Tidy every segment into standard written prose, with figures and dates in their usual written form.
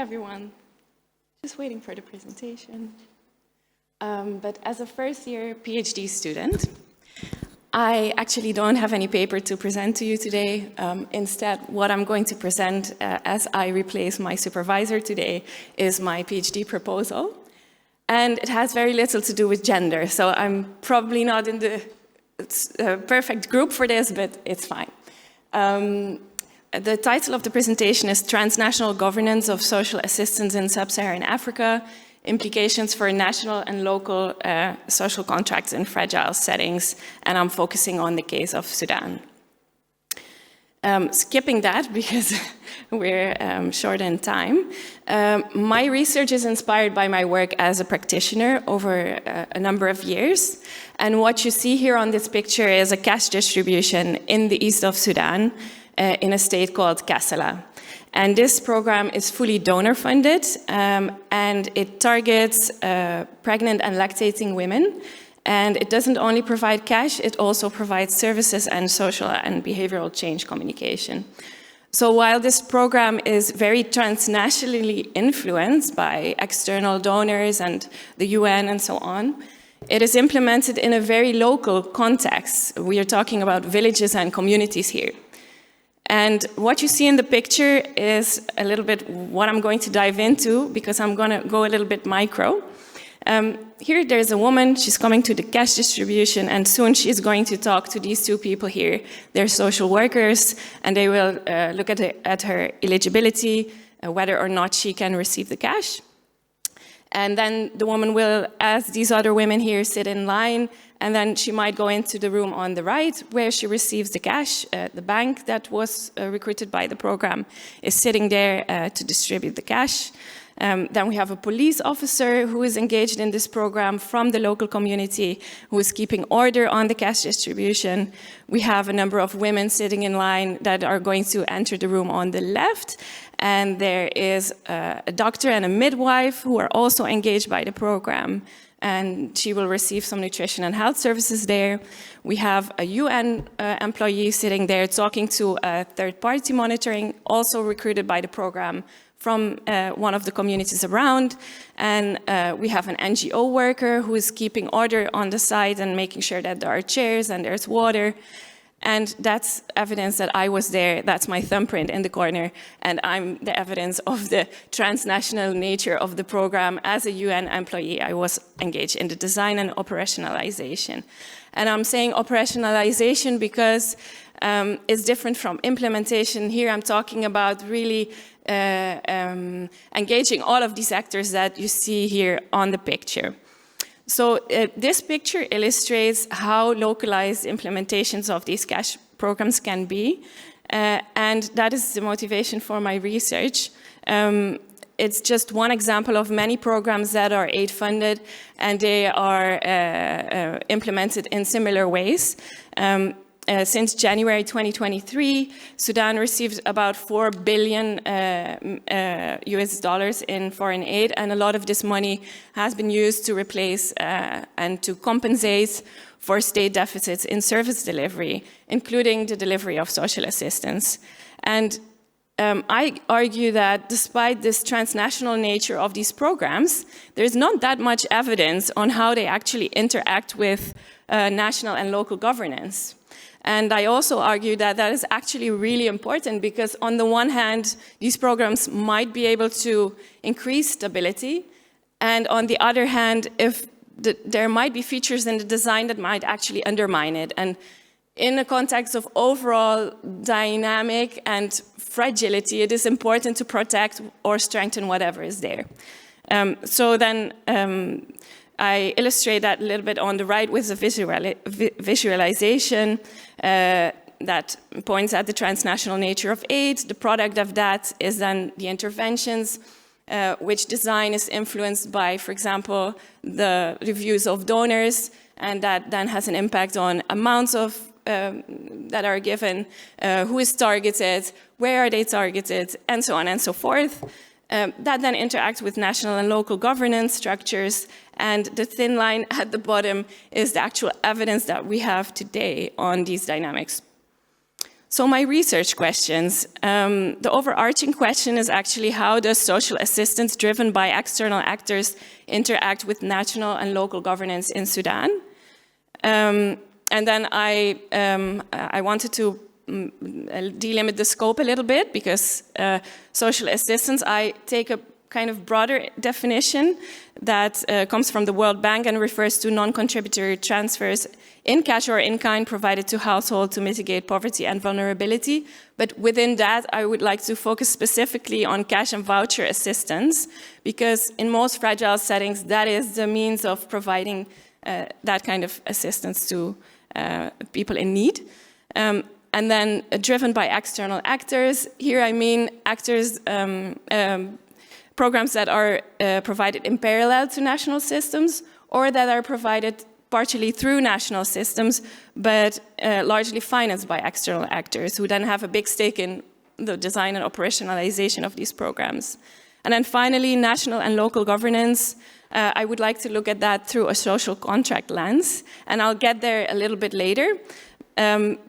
everyone. Just waiting for the presentation. But as a first-year PhD student, I actually don't have any paper to present to you today. Instead, what I'm going to present as I replace my supervisor today is my PhD proposal. And it has very little to do with gender, so I'm probably not in the perfect group for this, but it's fine. The title of the presentation is Transnational Governance of Social Assistance in Sub-Saharan Africa, Implications for National and Local Social Contracts in Fragile Settings, and I'm focusing on the case of Sudan. Skipping that because we're short in time, my research is inspired by my work as a practitioner over a number of years. And what you see here on this picture is a cash distribution in the east of Sudan in a state called Kassala. And this program is fully donor funded and it targets pregnant and lactating women. And it doesn't only provide cash, it also provides services and social and behavioral change communication. So while this program is very transnationally influenced by external donors and the UN and so on, it is implemented in a very local context. We are talking about villages and communities here. And what you see in the picture is a little bit what I'm going to dive into because I'm going to go a little bit micro. Here there's a woman, she's coming to the cash distribution, and soon she's going to talk to these two people here. They're social workers, and they will look at her eligibility, whether or not she can receive the cash. And then the woman will, as these other women here, sit in line, and then she might go into the room on the right where she receives the cash. The bank that was recruited by the program is sitting there to distribute the cash. Then we have a police officer who is engaged in this program from the local community who is keeping order on the cash distribution. We have a number of women sitting in line that are going to enter the room on the left. And there is a doctor and a midwife who are also engaged by the program. And she will receive some nutrition and health services there. We have a UN employee sitting there talking to a third-party monitoring, also recruited by the program from one of the communities around. And we have an NGO worker who is keeping order on the site and making sure that there are chairs and there's water. And that's evidence that I was there. That's my thumbprint in the corner. And I'm the evidence of the transnational nature of the program. As a UN employee, I was engaged in the design and operationalization. And I'm saying operationalization because it's different from implementation. Here I'm talking about really engaging all of these actors that you see here on the picture. So this picture illustrates how localized implementations of these cash programs can be, and that is the motivation for my research. It's just one example of many programs that are aid-funded, and they are implemented in similar ways. Since January 2023, Sudan received about $4 billion US dollars in foreign aid, and a lot of this money has been used to replace and to compensate for state deficits in service delivery, including the delivery of social assistance. And I argue that despite this transnational nature of these programs, there's not that much evidence on how they actually interact with national and local governance. And I also argue that that is actually really important because on the one hand, these programs might be able to increase stability. And on the other hand, there might be features in the design that might actually undermine it. And in the context of overall dynamic and fragility, it is important to protect or strengthen whatever is there. So then I illustrate that a little bit on the right with a visualization that points at the transnational nature of aid. The product of that is then the interventions, which design is influenced by, for example, the reviews of donors, and that then has an impact on amounts of that are given, who is targeted, where are they targeted, and so on and so forth. That then interacts with national and local governance structures, and the thin line at the bottom is the actual evidence that we have today on these dynamics. So my research questions. The overarching question is actually, how does social assistance driven by external actors interact with national and local governance in Sudan? And then I wanted to delimit the scope a little bit, because social assistance, I take a kind of broader definition that comes from the World Bank and refers to non-contributory transfers in cash or in kind provided to households to mitigate poverty and vulnerability. But within that, I would like to focus specifically on cash and voucher assistance, because in most fragile settings, that is the means of providing that kind of assistance to people in need. And then driven by external actors. Here I mean actors, programs that are provided in parallel to national systems, or that are provided partially through national systems, but largely financed by external actors who then have a big stake in the design and operationalization of these programs. And then finally, national and local governance. I would like to look at that through a social contract lens, and I'll get there a little bit later.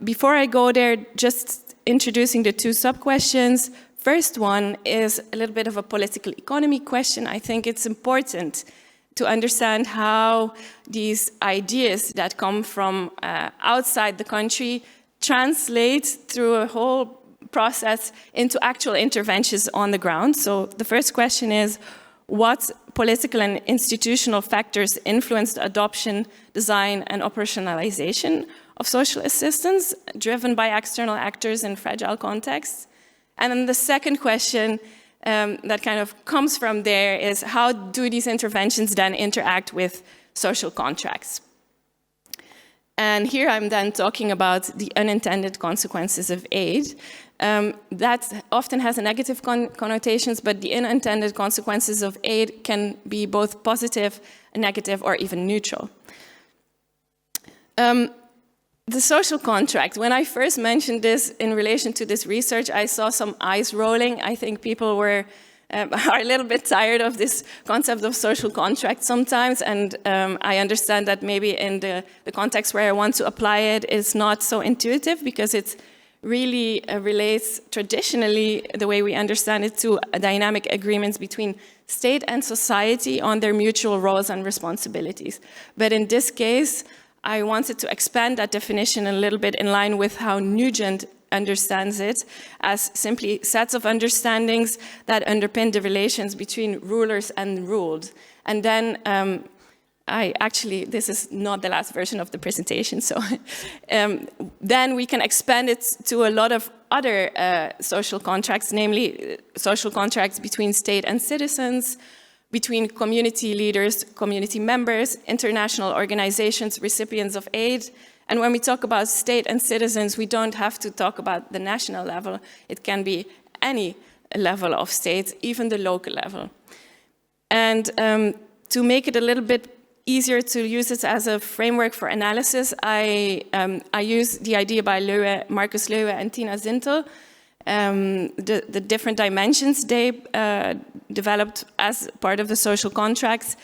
Before I go there, just introducing the two sub-questions. First one is a little bit of a political economy question. I think it's important to understand how these ideas that come from outside the country translate through a whole process into actual interventions on the ground. So the first question is, what political and institutional factors influence the adoption, design, and operationalization of social assistance driven by external actors in fragile contexts? And then the second question that kind of comes from there is, how do these interventions then interact with social contracts? And here I'm then talking about the unintended consequences of aid. That often has a negative connotations, but the unintended consequences of aid can be both positive, negative, or even neutral. The social contract, when I first mentioned this in relation to this research, I saw some eyes rolling. I think people are a little bit tired of this concept of social contract sometimes, and I understand that maybe in the context where I want to apply it, it's not so intuitive, because it really relates traditionally, the way we understand it, to dynamic agreements between state and society on their mutual roles and responsibilities. But in this case, I wanted to expand that definition a little bit in line with how Nugent understands it, as simply sets of understandings that underpin the relations between rulers and ruled. And then this is not the last version of the presentation, so then we can expand it to a lot of other social contracts, namely social contracts between state and citizens, between community leaders, community members, international organizations, recipients of aid. And when we talk about state and citizens, we don't have to talk about the national level. It can be any level of state, even the local level. And to make it a little bit easier to use it as a framework for analysis, I use the idea by Marcus Löwe and Tina Zintel, the different dimensions they developed as part of the social contracts.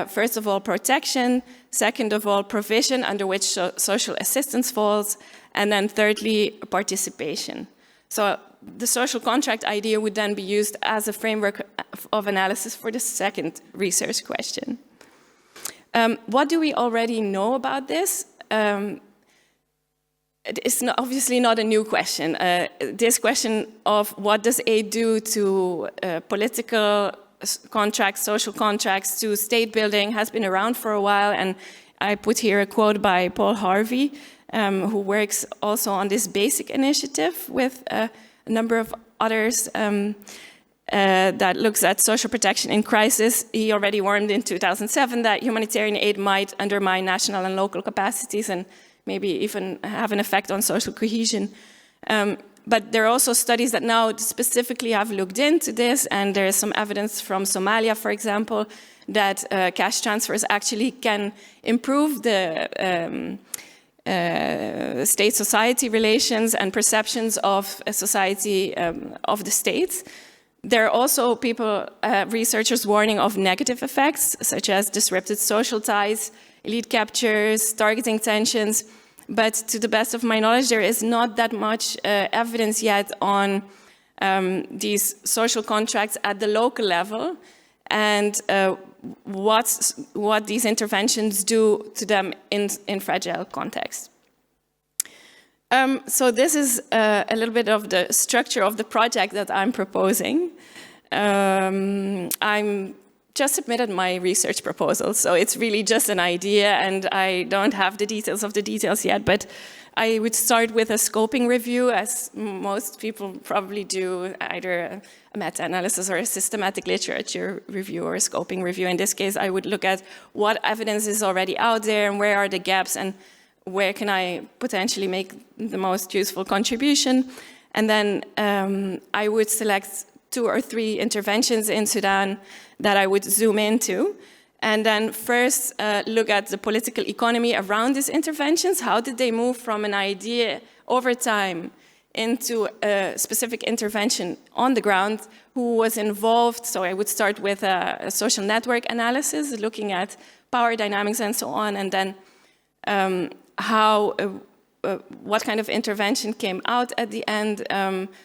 First of all, protection. Second of all, provision, under which social assistance falls. And then thirdly, participation. So the social contract idea would then be used as a framework of analysis for the second research question. What do we already know about this? It's obviously not a new question. This question of what does aid do to political contracts, social contracts, to state building has been around for a while. And I put here a quote by Paul Harvey, who works also on this basic initiative with a number of others that looks at social protection in crisis. He already warned in 2007 that humanitarian aid might undermine national and local capacities and maybe even have an effect on social cohesion. But there are also studies that now specifically have looked into this, and there is some evidence from Somalia, for example, that cash transfers actually can improve the state-society relations and perceptions of a society of the state. There are also researchers warning of negative effects, such as disrupted social ties, elite captures, targeting tensions. but to the best of my knowledge, there is not that much evidence yet on these social contracts at the local level and what these interventions do to them in fragile contexts. So this is a little bit of the structure of the project that I'm proposing. I'm just submitted my research proposal, so it's really just an idea, and I don't have the details of the details yet, but I would start with a scoping review, as most people probably do, either a meta-analysis or a systematic literature review or a scoping review. In this case, I would look at what evidence is already out there and where are the gaps and where can I potentially make the most useful contribution. And then I would select 2 or 3 interventions in Sudan that I would zoom into. And then first look at the political economy around these interventions. How did they move from an idea over time into a specific intervention on the ground? Who was involved? So I would start with a social network analysis, looking at power dynamics and so on, and then what kind of intervention came out at the end.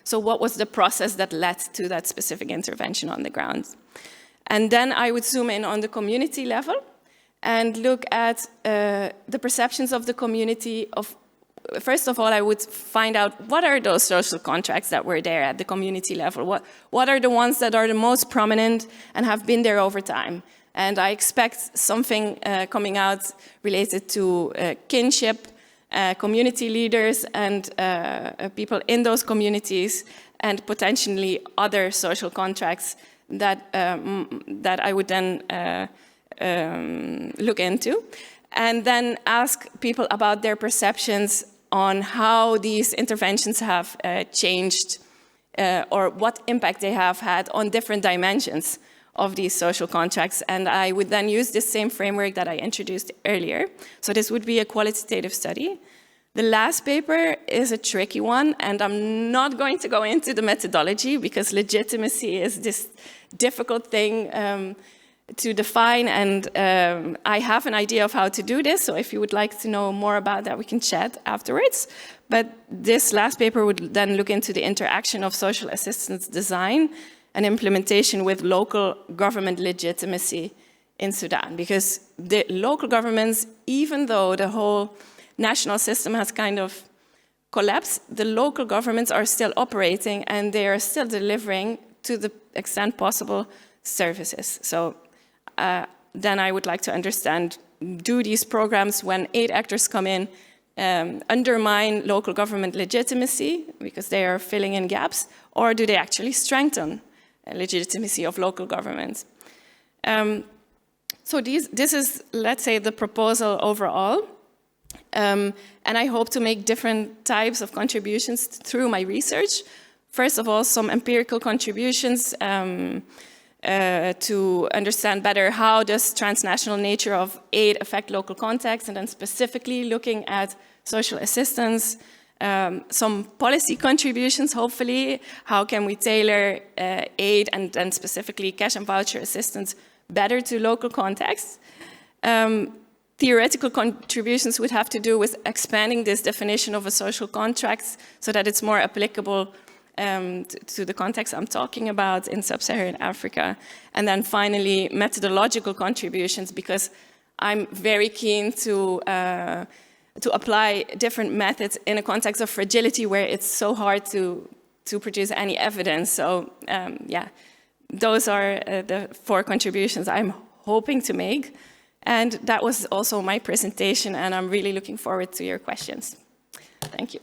So what was the process that led to that specific intervention on the ground? And then I would zoom in on the community level and look at the perceptions of the community. First of all, I would find out what are those social contracts that were there at the community level? What are the ones that are the most prominent and have been there over time? And I expect something coming out related to kinship, community leaders and people in those communities, and potentially other social contracts that I would then look into, and then ask people about their perceptions on how these interventions have changed or what impact they have had on different dimensions of these social contracts. And I would then use this same framework that I introduced earlier. So this would be a qualitative study. The last paper is a tricky one, and I'm not going to go into the methodology because legitimacy is this difficult thing to define, and I have an idea of how to do this, so if you would like to know more about that, we can chat afterwards. But this last paper would then look into the interaction of social assistance design and implementation with local government legitimacy in Sudan, because the local governments, even though the whole national system has kind of collapsed, the local governments are still operating and they are still delivering, to the extent possible, services. So then I would like to understand, do these programs, when aid actors come in, undermine local government legitimacy because they are filling in gaps, or do they actually strengthen legitimacy of local governments? So this is, let's say, the proposal overall. And I hope to make different types of contributions through my research. First of all, some empirical contributions to understand better how does transnational nature of aid affect local context, and then specifically looking at social assistance. Some policy contributions, hopefully. How can we tailor aid and then specifically cash and voucher assistance better to local contexts? Theoretical contributions would have to do with expanding this definition of a social contract so that it's more applicable to the context I'm talking about in sub-Saharan Africa. And then finally, methodological contributions, because I'm very keen to apply different methods in a context of fragility where it's so hard to produce any evidence. So yeah, those are the 4 contributions I'm hoping to make. And that was also my presentation, and I'm really looking forward to your questions. Thank you.